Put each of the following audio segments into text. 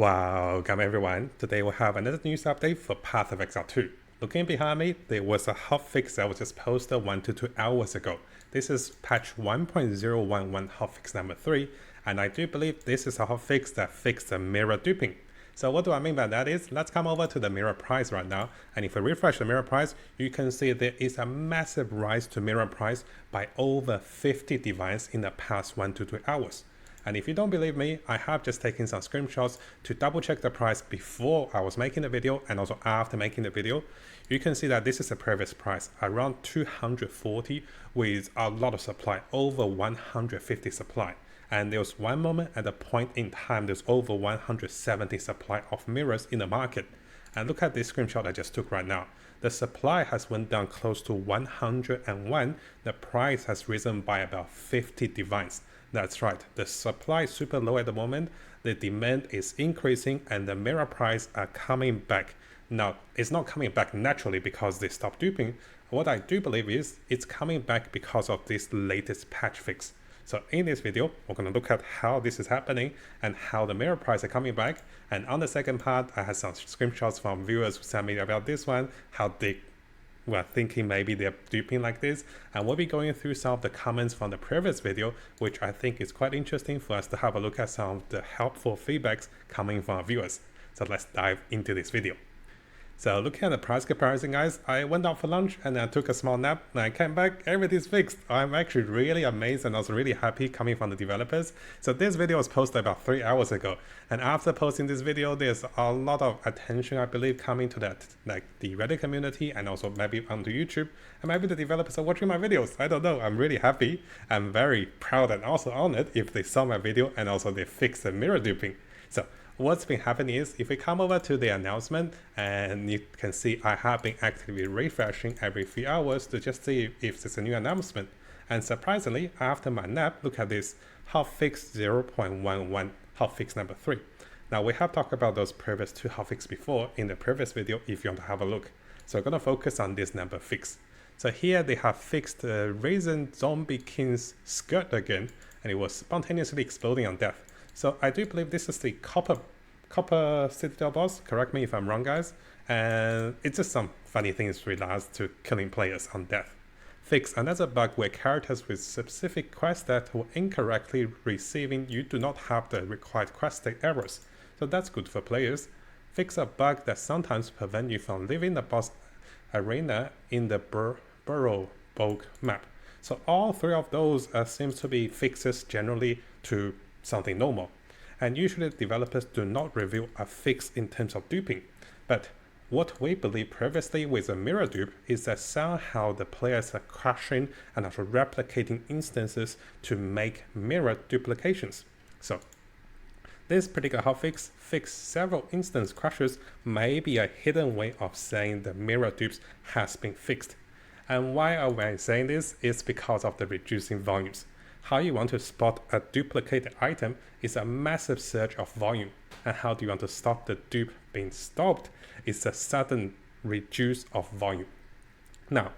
Welcome everyone. Today we have another news update for Path of Exile 2. Looking behind me, there was a hotfix that was just posted 1 to 2 hours ago. This is patch 1.011 hotfix number 3, and I do believe this is a hotfix that fixed the mirror duping. So what do I mean by that is, let's come over to the mirror price right now, and if we refresh the mirror price, you can see there is a massive rise to mirror price by over 50 divines in the past 1 to 2 hours. And if you don't believe me, I have just taken some screenshots to double check the price before I was making the video and also after making the video. You can see that this is the previous price, around 240 with a lot of supply, over 150 supply. And there was one moment at a point in time, there's over 170 supply of mirrors in the market. And look at this screenshot I just took right now. The supply has went down close to 101. The price has risen by about 50 divines. That's right, the supply is super low at the moment, the demand is increasing and the mirror price are coming back. Now, it's not coming back naturally because they stopped duping. What I do believe is it's coming back because of this latest patch fix. So in this video, we're going to look at how this is happening and how the mirror price are coming back. And on the second part, I had some screenshots from viewers who sent me about this one, how they were thinking maybe they're duping like this, and we'll be going through some of the comments from the previous video, which I think is quite interesting for us to have a look at some of the helpful feedbacks coming from our viewers. So let's dive into this video. So looking at the price comparison, guys, I went out for lunch and I took a small nap and I came back, everything's fixed. I'm actually really amazed and also really happy coming from the developers. So this video was posted about 3 hours ago, and after posting this video, there's a lot of attention, I believe, coming to that, like the Reddit community and also maybe onto YouTube, and maybe the developers are watching my videos. I don't know, I'm really happy. I'm very proud and also honored if they saw my video and also they fixed the mirror duping. So what's been happening is, if we come over to the announcement, and you can see I have been actively refreshing every few hours to just see if there's a new announcement. And surprisingly, after my nap, look at this hotfix 0.11 hotfix number 3. Now we have talked about those previous two hotfix before in the previous video if you want to have a look. So we're going to focus on this number fix. So here they have fixed the Raisin Zombie King's skirt again, and it was spontaneously exploding on death. So I do believe this is the copper Citadel boss, correct me if I'm wrong, guys, and it's just some funny things regards to killing players on death. Fix another bug where characters with specific quest that were incorrectly receiving, you do not have the required quest state errors, so that's good for players. Fix a bug that sometimes prevent you from leaving the boss arena in the Burrow Bog map. So all three of those seems to be fixes generally to something normal, and usually developers do not reveal a fix in terms of duping. But what we believe previously with a mirror dupe is that somehow the players are crashing and are replicating instances to make mirror duplications. So this particular hotfix fixed several instance crashes, may be a hidden way of saying the mirror dupes has been fixed. And why am I saying this is because of the reducing volumes. How you want to spot a duplicated item is a massive surge of volume, and how do you want to stop the dupe being stopped is a sudden reduce of volume. Now,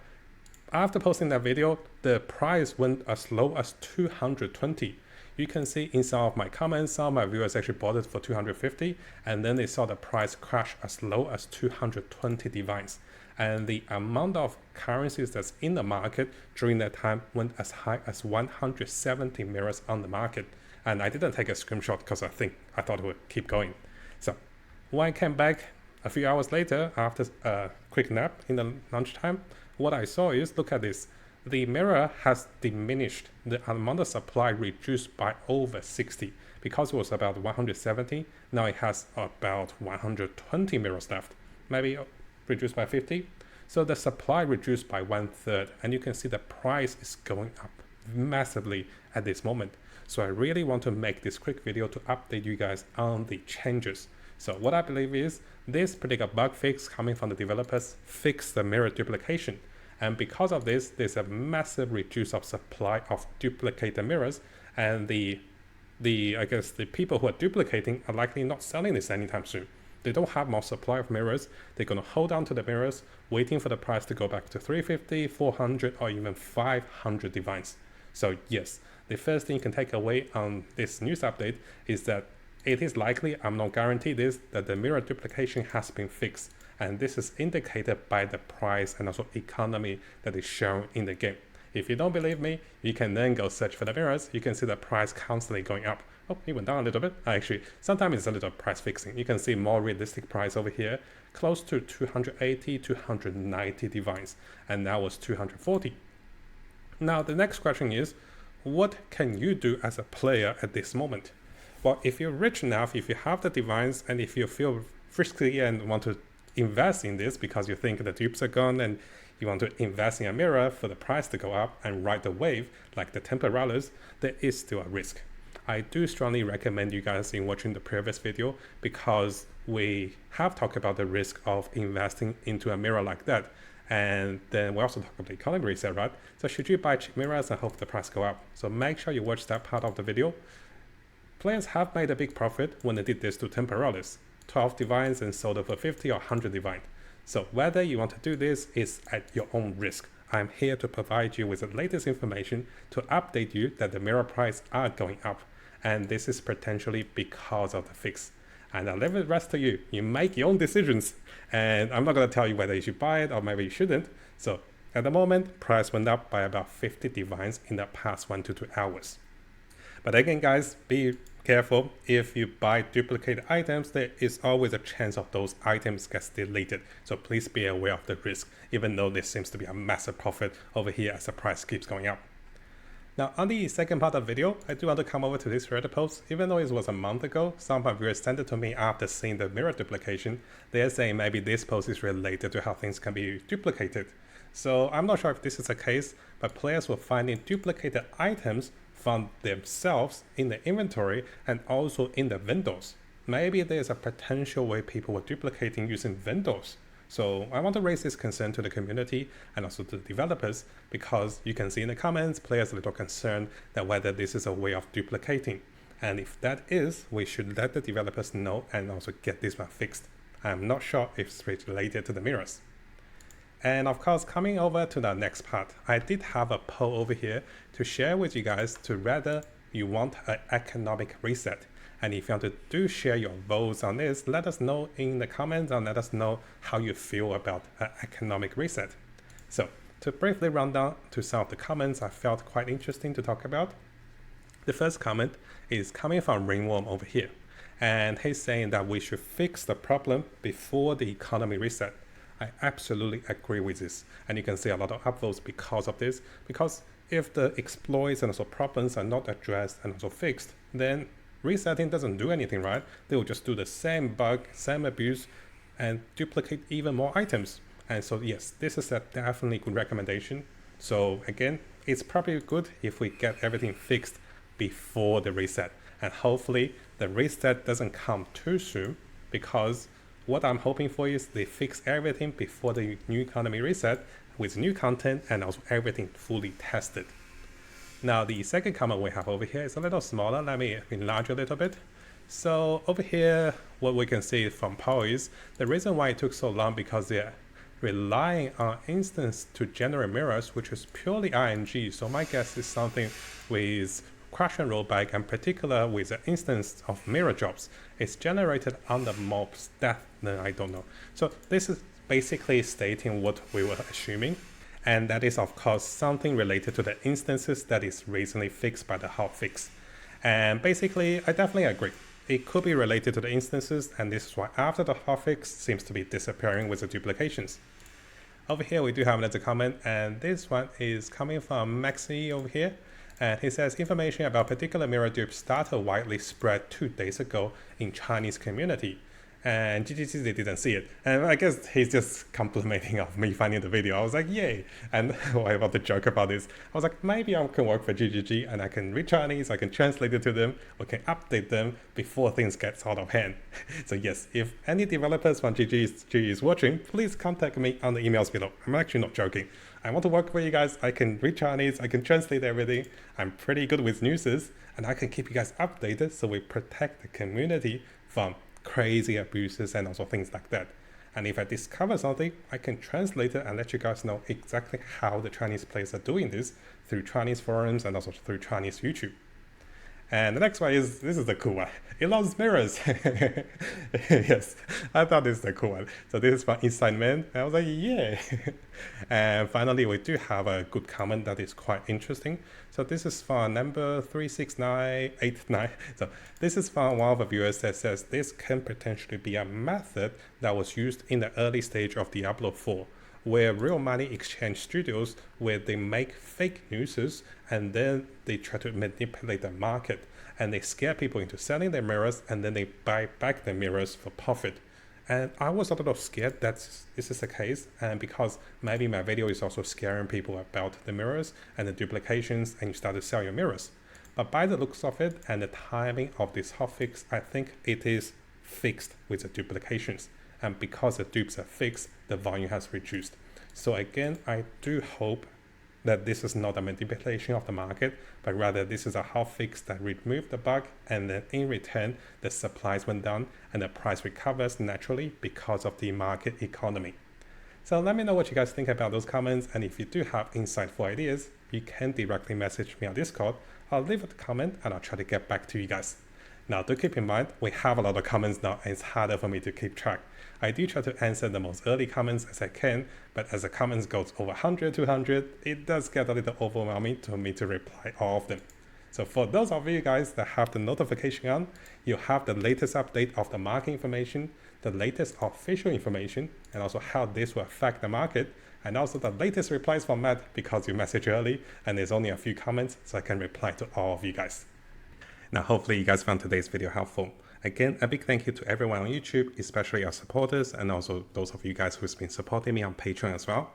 after posting that video, the price went as low as 220. You can see in some of my comments, some of my viewers actually bought it for 250, and then they saw the price crash as low as 220 divines. And the amount of currencies that's in the market during that time went as high as 170 mirrors on the market. And I didn't take a screenshot because I thought it would keep going. So when I came back a few hours later after a quick nap in the lunchtime, what I saw is, look at this. The mirror has diminished. The amount of supply reduced by over 60. Because it was about 170, now it has about 120 mirrors left. Maybe reduced by 50. So the supply reduced by 1/3, and you can see the price is going up massively at this moment. So I really want to make this quick video to update you guys on the changes. So what I believe is, this particular bug fix coming from the developers fixed the mirror duplication. And because of this, there's a massive reduce of supply of duplicated mirrors, and I guess the people who are duplicating are likely not selling this anytime soon. They don't have more supply of mirrors. They're going to hold on to the mirrors, waiting for the price to go back to 350, 400, or even 500 divines. So yes, the first thing you can take away on this news update is that It is likely, I'm not guaranteed this, that the mirror duplication has been fixed, and this is indicated by the price and also economy that is shown in the game. If you don't believe me, you can then go search for the mirrors. You can see the price constantly going up. Oh, it went down a little bit. Actually, sometimes it's a little price fixing. You can see more realistic price over here, close to 280, 290 divines, and that was 240. Now, the next question is, what can you do as a player at this moment? Well, if you're rich enough, if you have the divines, and if you feel frisky and want to invest in this because you think the dupes are gone and you want to invest in a mirror for the price to go up and ride the wave like the temporales, there is still a risk. I do strongly recommend you guys in watching the previous video because we have talked about the risk of investing into a mirror like that. And then we also talk about the economy reset, right? So should you buy cheap mirrors and hope the price go up? So make sure you watch that part of the video. Players have made a big profit when they did this to temporales, 12 divines and sold it for 50 or 100 divine. So whether you want to do this is at your own risk. I'm here to provide you with the latest information to update you that the mirror price are going up. And this is potentially because of the fix. And I'll leave the rest to you. You make your own decisions. And I'm not going to tell you whether you should buy it or maybe you shouldn't. So at the moment, price went up by about 50 divines in the past 1 to 2 hours. But again, guys, be careful. If you buy duplicated items, there is always a chance of those items gets deleted. So please be aware of the risk, even though there seems to be a massive profit over here as the price keeps going up. Now, on the second part of the video, I do want to come over to this Reddit post. Even though it was a month ago, some of my viewers sent it to me after seeing the mirror duplication. They're saying maybe this post is related to how things can be duplicated. So I'm not sure if this is the case, but players were finding duplicated items from themselves in the inventory and also in the vendors. Maybe there's a potential way people were duplicating using vendors. So I want to raise this concern to the community and also to the developers because you can see in the comments, players are a little concerned that whether this is a way of duplicating. And if that is, we should let the developers know and also get this one fixed. I'm not sure if it's related to the mirrors. And of course, coming over to the next part, I did have a poll over here to share with you guys to whether you want an economic reset. And if you want to do share your votes on this, let us know in the comments and let us know how you feel about an economic reset. So to briefly run down to some of the comments I felt quite interesting to talk about. The first comment is coming from Ringworm over here. And he's saying that we should fix the problem before the economy reset. I absolutely agree with this. And you can see a lot of upvotes because of this. Because if the exploits and also problems are not addressed and also fixed, then resetting doesn't do anything, right? They will just do the same bug, same abuse, and duplicate even more items. And so yes, this is a definitely good recommendation. So again, it's probably good if we get everything fixed before the reset. And hopefully the reset doesn't come too soon, because what I'm hoping for is they fix everything before the new economy reset with new content and also everything fully tested. Now, the second comment we have over here is a little smaller. Let me enlarge a little bit. So over here, what we can see from Paul is the reason why it took so long because they're relying on instance to generate mirrors, which is purely RNG. So my guess is something with crash and rollback, and particular with the instance of mirror drops. It's generated on the mob's death, then I don't know. So this is basically stating what we were assuming. And that is, of course, something related to the instances that is recently fixed by the HOTFIX. And basically, I definitely agree. It could be related to the instances, and this is why after the HOTFIX seems to be disappearing with the duplications. Over here, we do have another comment, and this one is coming from Maxi over here. And he says, information about particular mirror dupe started widely spread 2 days ago in Chinese community. And GGG, they didn't see it. And I guess he's just complimenting of me finding the video. I was like, yay. And I about to joke about this. I was like, maybe I can work for GGG and I can read Chinese, I can translate it to them, or can update them before things get out of hand. So yes, if any developers from GGG is watching, please contact me on the emails below. I'm actually not joking. I want to work for you guys. I can read Chinese, I can translate everything. I'm pretty good with newses, and I can keep you guys updated so we protect the community from crazy abuses and also things like that. And if I discover something, I can translate it and let you guys know exactly how the Chinese players are doing this through Chinese forums and also through Chinese YouTube. And the next one is, this is the cool one. It loves mirrors. Yes, I thought this is the cool one. So this is from Inside Man. And I was like, yeah. And finally, we do have a good comment that is quite interesting. So this is from number 36989. So this is from one of the viewers that says this can potentially be a method that was used in the early stage of Diablo 4, where real money exchange studios, where they make fake news and then they try to manipulate the market and they scare people into selling their mirrors and then they buy back their mirrors for profit. And I was a little scared that this is the case, and because maybe my video is also scaring people about the mirrors and the duplications, and you start to sell your mirrors. But by the looks of it and the timing of this hotfix, I think it is fixed with the duplications. And because the dupes are fixed, the volume has reduced. So again, I do hope that this is not a manipulation of the market, but rather this is a hotfix that removed the bug, and then in return, the supplies went down and the price recovers naturally because of the market economy. So let me know what you guys think about those comments, and if you do have insightful ideas, you can directly message me on Discord. I'll leave a comment and I'll try to get back to you guys. Now, do keep in mind, we have a lot of comments now and it's harder for me to keep track. I do try to answer the most early comments as I can, but as the comments goes over 100, 200, it does get a little overwhelming to me to reply all of them. So for those of you guys that have the notification on, you have the latest update of the market information, the latest official information, and also how this will affect the market, and also the latest replies from Matt because you messaged early and there's only a few comments, so I can reply to all of you guys. Now, hopefully you guys found today's video helpful. Again, a big thank you to everyone on YouTube, especially our supporters, and also those of you guys who's been supporting me on Patreon as well.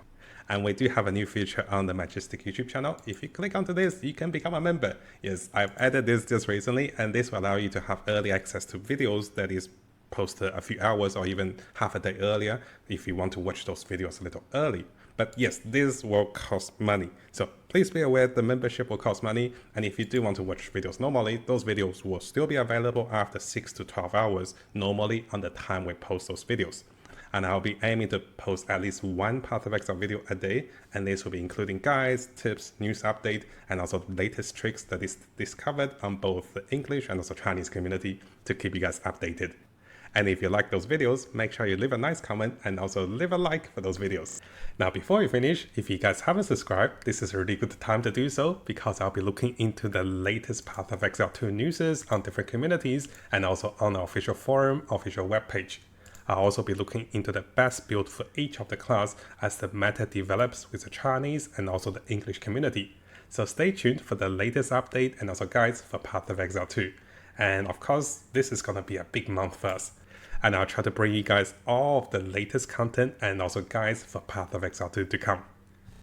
And we do have a new feature on the Mattjestic YouTube channel. If you click onto this, you can become a member. Yes, I've added this just recently, and this will allow you to have early access to videos that is posted a few hours or even half a day earlier if you want to watch those videos a little early. But yes, this will cost money. So please be aware the membership will cost money. And if you do want to watch videos normally, those videos will still be available after 6 to 12 hours, normally on the time we post those videos. And I'll be aiming to post at least one Path of Exile video a day. And this will be including guides, tips, news update, and also the latest tricks that is discovered on both the English and also Chinese community to keep you guys updated. And if you like those videos, make sure you leave a nice comment and also leave a like for those videos. Now, before we finish, if you guys haven't subscribed, this is a really good time to do so because I'll be looking into the latest Path of Exile 2 news on different communities and also on our official forum, official webpage. I'll also be looking into the best build for each of the class as the meta develops with the Chinese and also the English community. So stay tuned for the latest update and also guides for Path of Exile 2. And of course, this is going to be a big month for us. And I'll try to bring you guys all of the latest content and also guides for Path of Exile 2 to come.